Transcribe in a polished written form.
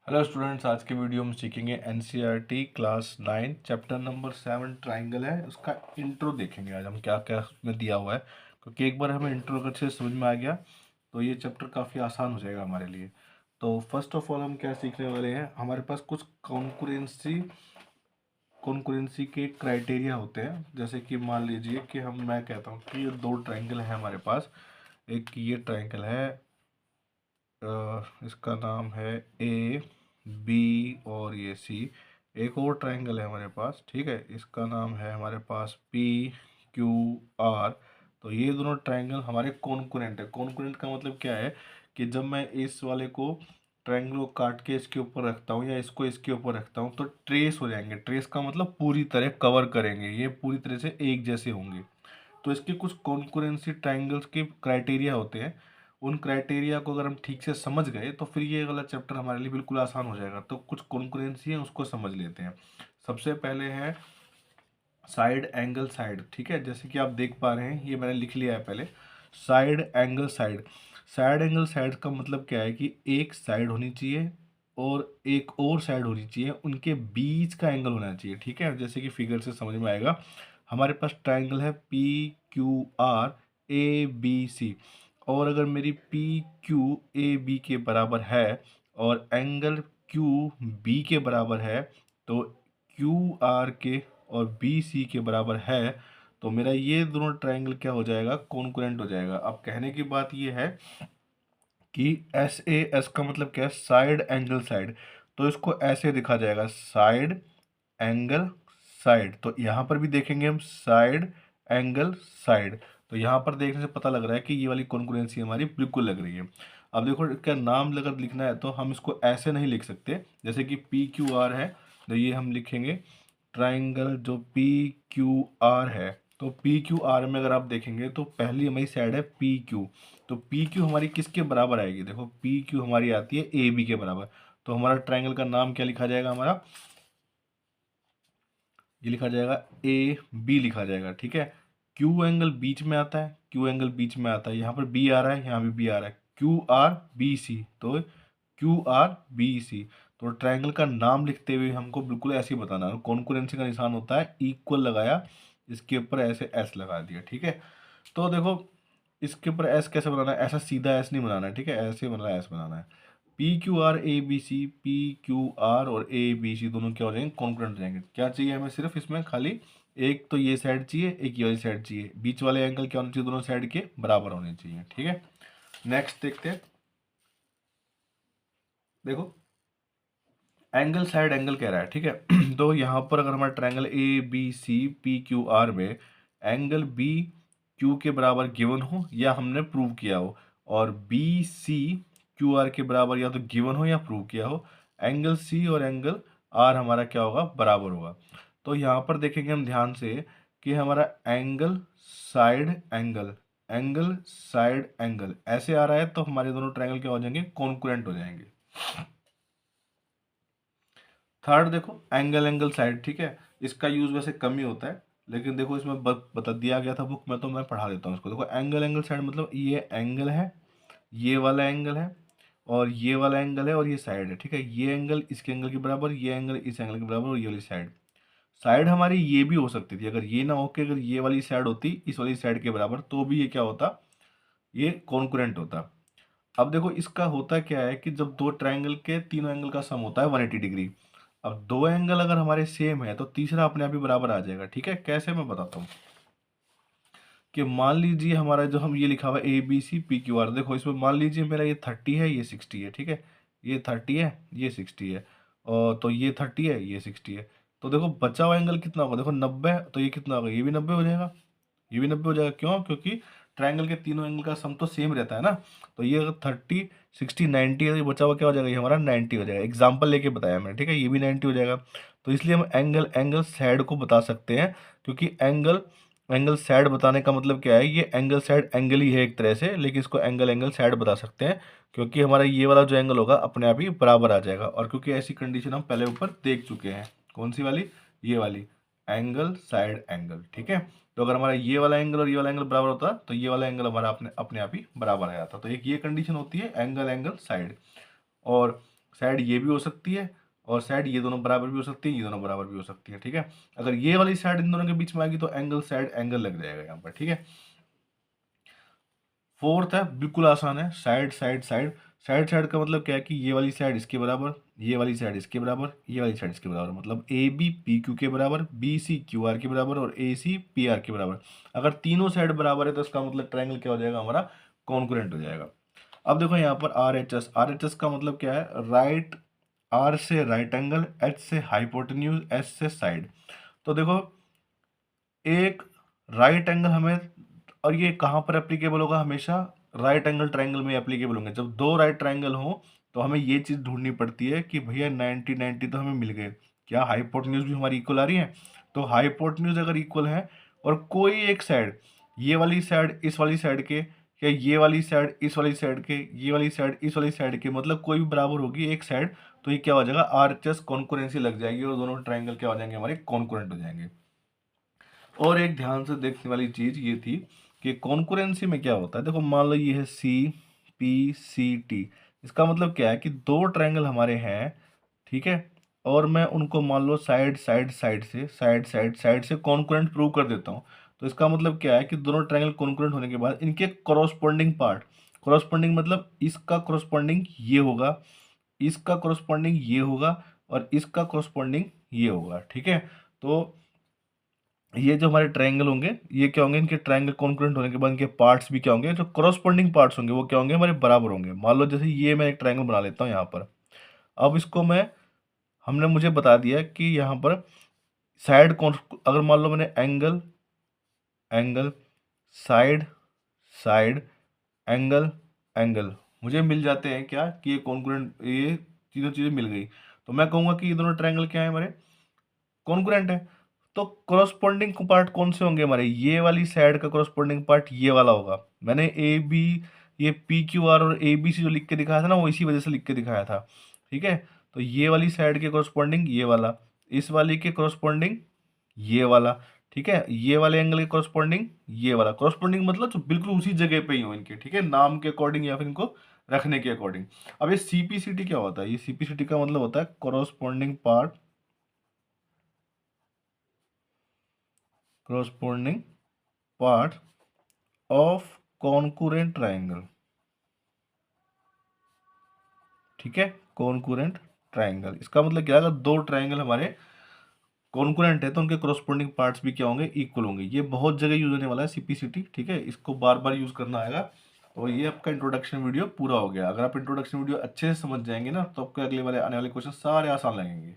Hello students, आज के video में सीखेंगे NCERT class 9 chapter number 7 triangle है। उसका इंट्रो देखेंगे आज हम क्या क्या उसमें दिया हुआ है, क्योंकि एक बार हमें इंट्रो अच्छे से समझ में आ गया तो ये चैप्टर काफ़ी आसान हो जाएगा हमारे लिए। तो फर्स्ट ऑफ ऑल हम क्या सीखने वाले हैं, हमारे पास कुछ कॉन्करेंसी के क्राइटेरिया होते हैं। जैसे कि मान लीजिए कि मैं कहता हूँ कि ये दो ट्राइंगल है हमारे पास। एक ये ट्राइंगल है, इसका नाम है ए बी और ये सी। एक और ट्राइंगल है हमारे पास, ठीक है, इसका नाम है हमारे पास पी क्यू आर। तो ये दोनों ट्राइंगल हमारे कॉन्करेंट है। कॉन्करेंट का मतलब क्या है कि जब मैं इस वाले को ट्राइंगल को काट के इसके ऊपर रखता हूँ या इसको इसके ऊपर रखता हूँ तो ट्रेस हो जाएंगे। ट्रेस का मतलब पूरी तरह कवर करेंगे, ये पूरी तरह से एक जैसे होंगे। तो इसके कुछ कॉन्करेंसी ट्राइंगल्स के क्राइटेरिया होते हैं। उन क्राइटेरिया को अगर हम ठीक से समझ गए तो फिर ये वाला चैप्टर हमारे लिए बिल्कुल आसान हो जाएगा। तो कुछ कॉन्करेंसी है उसको समझ लेते हैं। सबसे पहले है साइड एंगल साइड, ठीक है। जैसे कि आप देख पा रहे हैं, ये मैंने लिख लिया है पहले। Side angle side, side angle side का मतलब क्या है कि एक साइड होनी चाहिए और एक और साइड होनी चाहिए, उनके बीच का एंगल होना चाहिए, ठीक है। जैसे कि फिगर से समझ में आएगा, हमारे पास ट्राइंगल है P Q R A B C, और अगर मेरी पी क्यू ए बी के बराबर है और एंगल क्यू बी के बराबर है, तो क्यू आर के और बी सी के बराबर है, तो मेरा ये दोनों ट्राइंगल क्या हो जाएगा, कॉन्करेंट हो जाएगा। अब कहने की बात ये है कि एस ए एस का मतलब क्या है, साइड एंगल साइड। तो इसको ऐसे लिखा जाएगा, साइड एंगल साइड। तो यहाँ पर भी देखेंगे हम साइड एंगल साइड। तो यहाँ पर देखने से पता लग रहा है कि ये वाली कॉन्करेंसी हमारी बिल्कुल लग रही है। अब देखो, इसका नाम अगर लिखना है तो हम इसको ऐसे नहीं लिख सकते। जैसे कि पी क्यू आर है तो ये हम लिखेंगे ट्राइंगल जो पी क्यू आर है। तो पी क्यू आर में अगर आप देखेंगे तो पहली हमारी साइड है पी क्यू। तो पी क्यू हमारी किसके बराबर आएगी, देखो पी क्यू हमारी आती है ए बी के बराबर। तो हमारा ट्राइंगल का नाम क्या लिखा जाएगा, हमारा ये लिखा जाएगा ए बी लिखा जाएगा, ठीक है। क्यू एंगल बीच में आता है, क्यू एंगल बीच में आता है, यहाँ पर बी आ रहा है, यहाँ भी बी आ रहा है, क्यू आर बी सी। तो क्यू आर बी सी। तो ट्राइंगल का नाम लिखते हुए हमको बिल्कुल ऐसे ही बताना है। कॉन्करेंसी का निशान होता है इक्वल लगाया, इसके ऊपर ऐसे एस लगा दिया, ठीक है। तो देखो, इसके ऊपर एस कैसे बनाना है, ऐसा सीधा एस नहीं बनाना है, ठीक है, ऐसे बनाना है, एस बनाना है। P Q R A B C, P Q R और ए बी सी दोनों क्या हो जाएंगे, कॉन्करेंट हो जाएंगे। क्या चाहिए हमें, सिर्फ इसमें खाली एक तो ये साइड चाहिए, एक ये वाली साइड चाहिए। बीच वाले एंगल क्या होने चाहिए, दोनों साइड के बराबर होने चाहिए, ठीक है। नेक्स्ट देखते हैं, देखो एंगल साइड एंगल कह रहा है, ठीक है। तो यहाँ पर अगर हमारा triangle A B C P Q R में एंगल बी क्यू के बराबर गिवन हो या हमने प्रूव किया हो, और बी सी क्यू आर के बराबर या तो गिवन हो या प्रूव किया हो, एंगल सी और एंगल आर हमारा क्या होगा, बराबर होगा। तो यहाँ पर देखेंगे हम ध्यान से कि हमारा angle side angle, angle side angle ऐसे आ रहा है, तो हमारे दोनों ट्रायंगल क्या हो जाएंगे, कॉन्करेंट हो जाएंगे। थर्ड देखो, एंगल एंगल साइड, ठीक है। इसका यूज वैसे कम ही होता है, लेकिन देखो इसमें बता दिया गया था बुक में, तो मैं पढ़ा देता हूँ इसको। देखो एंगल एंगल साइड मतलब ये एंगल है, ये वाला एंगल है, और ये वाला एंगल है, और ये साइड है, ठीक है। ये एंगल इसके एंगल के बराबर, ये एंगल इस एंगल के बराबर, और ये वाली साइड। साइड हमारी ये भी हो सकती थी, अगर ये ना हो के अगर ये वाली साइड होती इस वाली साइड के बराबर, तो भी ये क्या होता, ये कॉन्करेंट होता। अब देखो इसका होता क्या है कि जब दो ट्रायंगल के तीनों एंगल का सम होता है 180 डिग्री। अब दो एंगल अगर हमारे सेम है तो तीसरा अपने आप ही बराबर आ जाएगा, ठीक है। कैसे, मैं बताता हूँ कि मान लीजिए हमारा जो हम ये लिखा हुआ है A B C P Q R, देखो इसमें मान लीजिए मेरा ये 30 है, ये 60 है, ठीक है। ये 30 है, ये 60 है, और तो ये 30 है, ये 60 है। तो देखो बचा हुआ एंगल कितना होगा, देखो 90 है, तो ये कितना होगा, ये भी 90 हो जाएगा, ये भी 90 हो जाएगा। क्यों, क्योंकि ट्राइंगल के तीनों एंगल का सम तो सेम रहता है ना। तो ये अगर 30 60 90 है, तो ये बचा हुआ क्या हो जाएगा, ये हमारा 90 हो जाएगा। एग्जाम्पल लेके बताया मैंने, ठीक है, ये भी 90 हो जाएगा। तो इसलिए हम एंगल एंगल साइड को बता सकते हैं, क्योंकि एंगल एंगल साइड बताने का मतलब क्या है, ये एंगल साइड एंगल ही है एक तरह से, लेकिन इसको एंगल एंगल साइड बता सकते हैं, क्योंकि हमारा ये वाला जो एंगल होगा अपने आप ही बराबर आ जाएगा। और क्योंकि ऐसी कंडीशन हम पहले ऊपर देख चुके हैं, कौन सी वाली, ये वाली, एंगल साइड एंगल, ठीक है। तो अगर हमारा ये वाला एंगल और ये वाला एंगल बराबर होता तो ये वाला एंगल हमारा अपने अपने आप ही बराबर आ जाता। तो एक ये कंडीशन होती है एंगल एंगल साइड। और साइड ये भी हो सकती है और साइड ये दोनों बराबर भी हो सकती है, ये दोनों बराबर भी हो सकती है, ठीक है। अगर ये वाली साइड इन दोनों के बीच में आएगी तो एंगल साइड एंगल लग जाएगा यहाँ पर, ठीक है। फोर्थ है, बिल्कुल आसान है, side side side. Side side का मतलब क्या है कि ये वाली साइड इसके बराबर, ये वाली साइड इसके बराबर, ये वाली साइड इसके बराबर, मतलब ए बी पी क्यू के बराबर, बी सी क्यू आर के बराबर और ए सी पी आर के बराबर। अगर तीनों साइड बराबर है तो इसका मतलब ट्रायंगल क्या हो जाएगा हमारा, कॉन्ग्रुएंट हो जाएगा। अब देखो यहाँ पर R H S, R H S का मतलब क्या है, राइट, आर से राइट एंगल, एच से हाइपोटेन्यूज, एस से साइड। तो देखो एक राइट एंगल हमें, और ये कहाँ पर एप्लीकेबल होगा, हमेशा राइट एंगल ट्रायंगल में एप्लीकेबल होंगे। जब दो राइट ट्रायंगल हो तो हमें ये चीज़ ढूंढनी पड़ती है कि भैया 90 90 तो हमें मिल गए, क्या हाइपोटेन्यूज भी हमारी इक्वल आ रही है। तो हाइपोटेन्यूज अगर इक्वल है और कोई एक साइड, ये वाली साइड इस वाली साइड के, या ये वाली साइड इस वाली साइड के, ये वाली साइड इस वाली साइड के, मतलब कोई भी बराबर होगी एक साइड, तो ये क्या हो जाएगा, आरएचएस कॉन्करेंसी लग जाएगी और दोनों ट्रायंगल क्या हो जाएंगे हमारे, कॉन्करेंट हो जाएंगे। और एक ध्यान से देखने वाली चीज ये थी कि कॉन्करेंसी में क्या होता है। देखो मान लो ये है सी पी सी टी, इसका मतलब क्या है कि दो ट्रायंगल हमारे हैं, ठीक है, और मैं उनको मान लो साइड साइड साइड से, साइड साइड साइड से कॉन्करेंट प्रूव कर देता हूँ। तो इसका मतलब क्या है कि दोनों ट्रायंगल कॉन्करेंट होने के बाद इनके कॉरस्पॉन्डिंग पार्ट, कॉरस्पॉन्डिंग मतलब इसका कॉरस्पॉन्डिंग ये होगा, इसका कॉरस्पॉन्डिंग ये होगा और इसका कॉरस्पॉन्डिंग ये होगा, ठीक है। तो ये जो हमारे ट्रायंगल होंगे ये क्या होंगे, इनके ट्रायंगल कॉन्ग्रुएंट होने के बाद इनके पार्ट्स भी क्या होंगे, जो कॉरस्पॉन्डिंग पार्ट्स होंगे वो क्या होंगे, हमारे बराबर होंगे। मान लो जैसे ये मैं एक ट्रायंगल बना लेता हूँ यहाँ पर, अब इसको मैं, हमने मुझे बता दिया कि यहाँ पर साइड कौन, अगर मान लो मैंने angle angle side side angle angle मुझे मिल जाते हैं क्या, कि ये कॉन्ग्रुएंट, ये तीनों चीज़ें मिल गई, तो मैं कहूँगा कि ये दोनों ट्रायंगल क्या है हमारे, कॉन्ग्रुएंट है। तो कॉरस्पॉन्डिंग पार्ट कौन से होंगे हमारे, ये वाली साइड का कॉरस्पॉन्डिंग पार्ट ये वाला होगा। मैंने ए बी, ये पी क्यू आर और ए बी सी जो लिख के दिखाया था ना, वो इसी वजह से लिख के दिखाया था, ठीक है। तो ये वाली साइड के कॉरस्पॉन्डिंग ये वाला, इस वाली के कॉरस्पॉन्डिंग ये वाला, ठीक है, ये वाले एंगल के कॉरस्पॉन्डिंग ये वाला। कॉरस्पॉन्डिंग मतलब जो बिल्कुल उसी जगह पे ही हो इनके, ठीक है, नाम के अकॉर्डिंग या फिर इनको रखने के अकॉर्डिंग। अब ये सीपीसीटी क्या होता है, ये सीपीसीटी का मतलब होता है corresponding part, corresponding part of concurrent triangle, ठीक है, कॉन्कुरेंट ट्राइंगल। इसका मतलब क्या है, अगर दो ट्राइंगल हमारे कॉन्कुरेंट है तो उनके कॉरस्पॉन्डिंग पार्ट्स भी क्या होंगे, इक्वल होंगे। ये बहुत जगह यूज होने वाला है सीपीसीटी, ठीक है, इसको बार बार यूज करना आएगा। और ये आपका इंट्रोडक्शन वीडियो पूरा हो गया। अगर आप इंट्रोडक्शन वीडियो अच्छे से समझ जाएंगे ना तो आपको अगले वाले आने वाले क्वेश्चन सारे आसान लगेंगे।